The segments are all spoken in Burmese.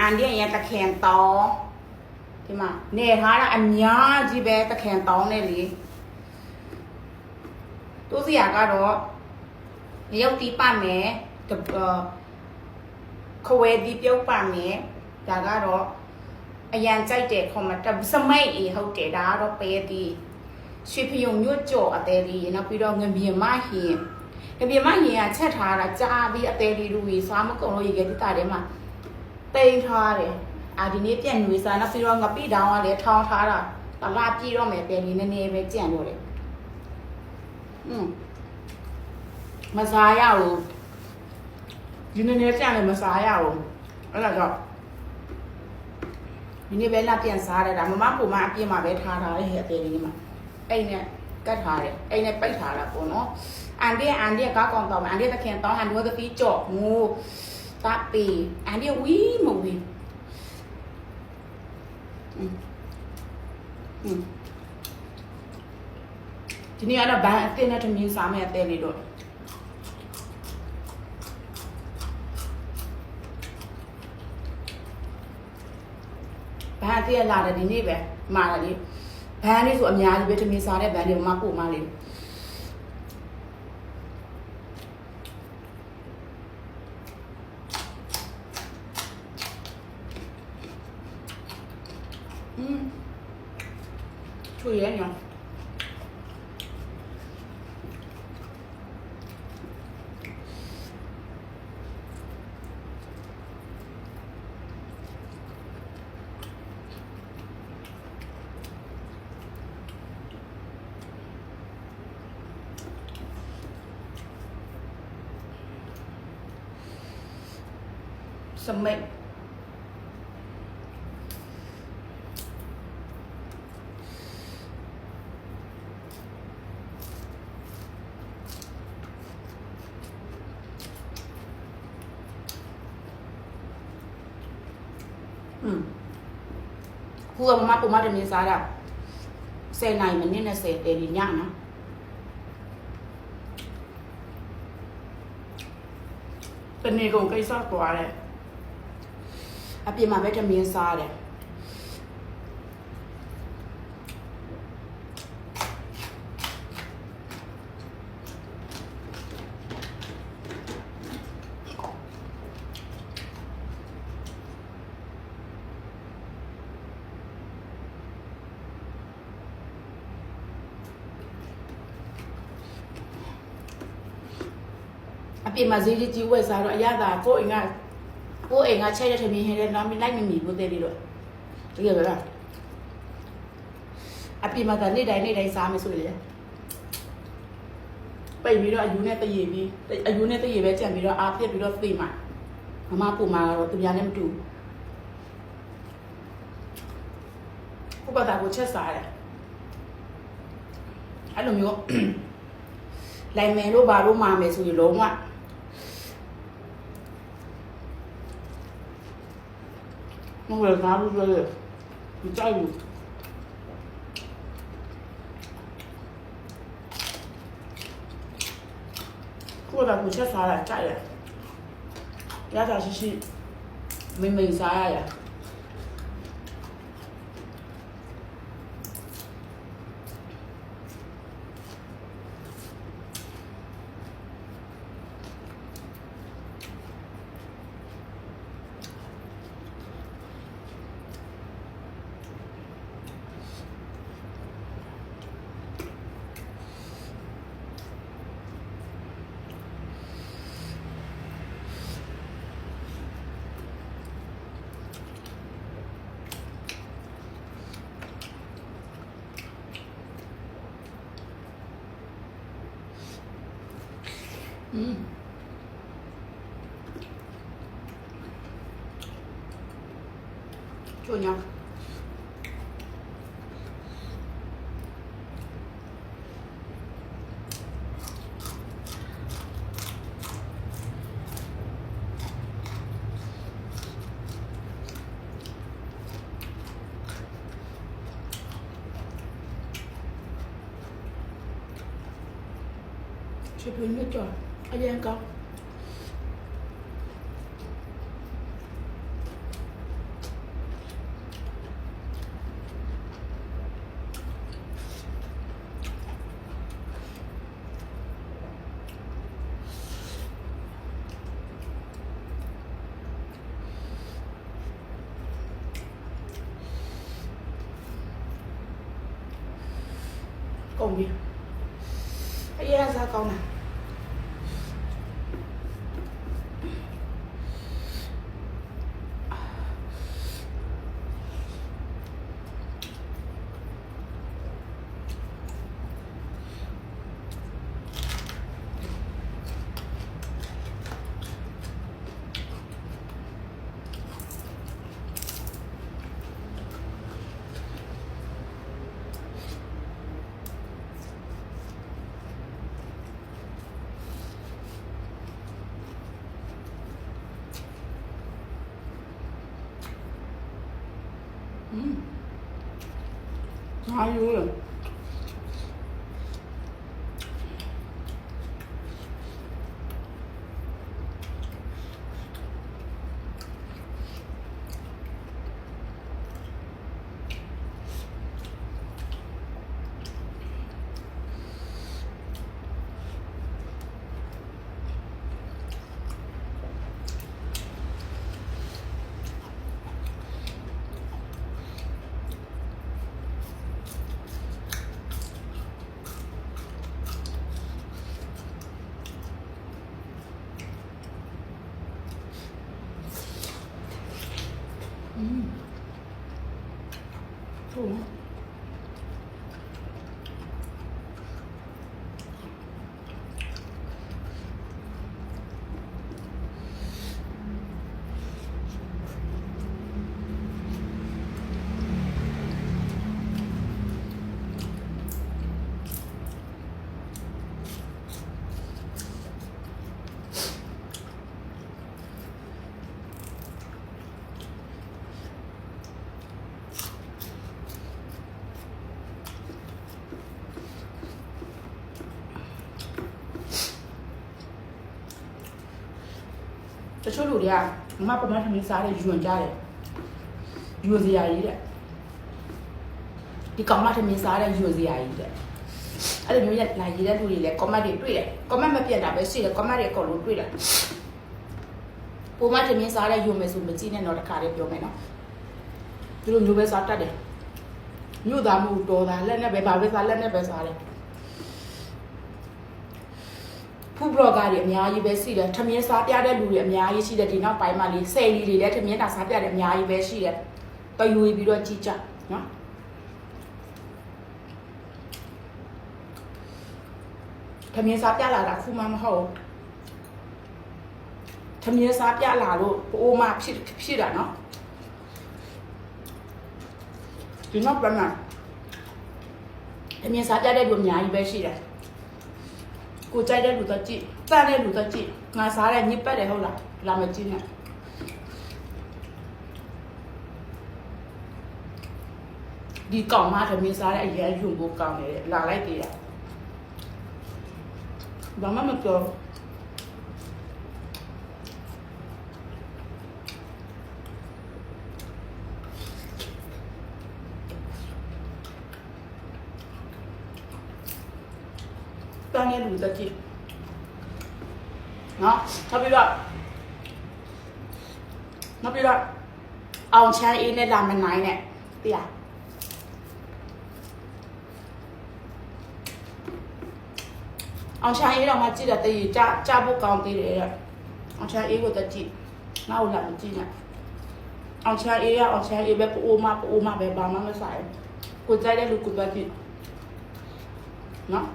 န်ဒီရဲ့တခင်တောင်းဒီမှာနေထားတာအများကြီးပဲတခင်တောင်းနေလေသူစီကတော့ရုပ်တီးပါမယ်ခွဲဒီပြုတ်ပါမယ်ဒါကတော့အရန်ကြိုက်တယ်ခေါ်မှာစမိတ်အေးဟုတ်တယ်ဒါကတော့ပဲဒီရွှေဖယုံညွတ်ကြော်အသေးလေးနောက်ပြီးတော့ငပြင်းမဟင်းငပြင်းမဟင်းကချက်ထားတာကြားပြီးအသေးလေးလူကြီးစားမကုန်လို့ရေခဲတိတာထဲမှာတိန်ထားတယ်ဒီနေ့ပြန်နွေစားနောက်ပြီးတော့ငပိတောင်းကလည်းထောင်းထားတာတလားပြည့်တော့မယ်ပဲလေးနည်းနည်းပဲကြံ့တော့တယ်မစားရဘူးဒီနည်းနည်းကြံ့လည်းမစားရဘူးအဲ့ဒါကြောင့်ဒီနေ့ပဲလာပြန်စားတယ်ဒါမမပုံမအပြင်းမှာပဲထားထားရဲ့အသေးလေးမှာအိမ်နဲ့ကတ်ထားတယ်အိမ်နဲ့ပိတ်ထားတာပေါ့နော်အန်ဒီကောက်ကောင်တော့အန်ဒီတခင်တောင်းအန်ဒီဝသပီးကြော့ငိုတပီအန်ဒီဝီမဝီဒီနေ့ကတော့ဘာအတင်းနဲ့ထမင်းစားမယ်အသေးလေးတော့ဘာအသေးလာတယ်ဒီနေ့ပဲမှားတယ်လေဘန်းလေးဆိုအများကြီးပဲထမင်းစားတဲ့ဘန်းလေးမပို့မလေးချွေရဲညောสมัยพูดมาปุ๊บมาเดี๋ยวนี้ซาดะเซนไหนมันนี่นะเซเตลิญะนะเป็นนี่คงใกล้ซอกกว่าเลยအပြင်မှာပဲတမင်းစားတယ်အပြင်မှာဈေးကြီးဝယ်စားတော့အရသာကိုအိမ်ကချက်တဲ့ထမင်းဟဲ့တော့မလိုက်မမီဘူးတဲ့လေးတော့တကယ်ပဲလားအပြင်မှာကနေ့တိုင်းစားမယ်ဆိုရင်ပိတ်ပြီးတော့အယူနဲ့တရေပြီးအယူနဲ့တရေပဲကြံပြီးတော့အားပြစ်ပြီးတော့သိမှာမမပူမှာတော့သူများနဲ့မတူဘူးဘုရားကိုချက်စားတယ်အဲ့လိုမျိုးလိုက်မယ်လို့ဘာလို့မှာမယ်ဆိုရင်လုံးဝမဟုတ်လားဘူးလေမကြိုက်ဘူးကိုယ်ကကိုချက်စားတာကြိုက်ရတာရှိမိစားရချိုညောช่วยเพื่อนไม่จอดอายังก็ ကုန်ပြီအရေးစားကောင်းတာအားယူရถูกတချို့လူတွေကမပမထမင်းစားတဲ့ယွန်ကြတယ်ယွန်စရာကြီးတဲ့ဒီကောင်မထမင်းစားတဲ့ယွန်စရာကြီးတဲ့အဲ့လိုမျိုးရလာရေးတဲ့လူတွေလည်း comment တွေတွေ့တယ် comment မပြတ်တာပဲရှိတယ် comment တွေအကုန်လုံးတွေ့တယ်ပုံမထမင်းစားတဲ့ယွန်မယ်ဆိုမကြည့်နဲ့တော့တခါလေးပြောမယ်နော်ဒီလိုမျိုးပဲစားတတ်တယ်မြို့သားမှုတော်သားလက်နဲ့ပဲဘာပဲစားလက်နဲ့ပဲစားတယ်ဖူဘလော့ဂါတွေအများကြီးပဲရှိတယ်ထမင်းစားပြတဲ့လူတွေအများကြီးရှိတယ်ဒီနောက်ပိုင်းမှာလေးဆယ်လီတွေလည်းထမင်းတာစားပြတယ်အများကြီးပဲရှိတယ်တယူပြီးတော့ကြည့်ကြနော်ထမင်းစားပြလာတာခုမှမဟုတ်ထမင်းစားပြလာလို့အိုးမဖြစ်တာနော်ဒီနောက်ပိုင်းမှာထမင်းစားပြတဲ့လူအများကြီးပဲရှိတယ်ကိုကြိုက်တဲ့လူတော့ကြည့်တန်တဲ့လူတော့ကြည့်ငါစားတဲ့ညစ်ပတ်တယ်ဟုတ်လားလာမကြည့်နဲ့ဒီကောင်မထမင်းစားတဲ့အရင်ယူဖို့ကောင်းတယ်လာလိုက်သေးတယ်ဘာမှမပြောတန်းရလူတကြည့်နော်နောက်ပြီးတော့အောင်ချမ်းအေးနဲ့လာမနိုင်နဲ့သိလားအောင်ချမ်းအေးတော့မှကြည့်တယ်တည်ကြဖို့ကောင်းသေးတယ်အောင်ချမ်းအေးကိုတကြည့်ငါ့ကိုလာမကြည့်နဲ့အောင်ချမ်းအေးပဲပိုးမပဲဘာမှမဆိုင်ကိုကြိုက်တဲ့လူကိုတကြည့်နော်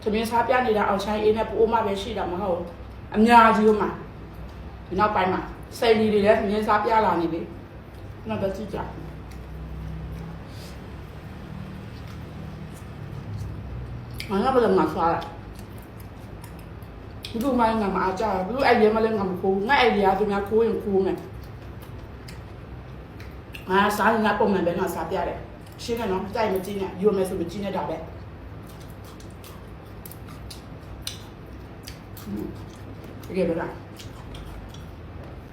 သမင်းစားပြနေတာအောင်ချိုင်းအေးနဲ့ပိုးမပဲရှိတာမဟုတ်အများကြီးဟိုမှာဒီနောက်ပိုင်းမှာဆယ်လီတွေလည်းသမင်းစားပြလာနေပြီနောက်တော့ကြည့်ကြငါကဘယ်မှာစားလဲဘူးမိုင်းငါမအားကြဘူးအဲ့ဒီမလည်းငါမခိုးငါအဲ့ဒီအားသူများခိုးရင်ခိုးမယ်ငါစားနေတာပုံမှန်ပဲငါစားပြတယ်ရှင်းတယ်နော်ကြိုက်မကြည့်နဲ့ယူမယ်ဆိုမကြည့်နဲ့တာပဲ이게 뭐라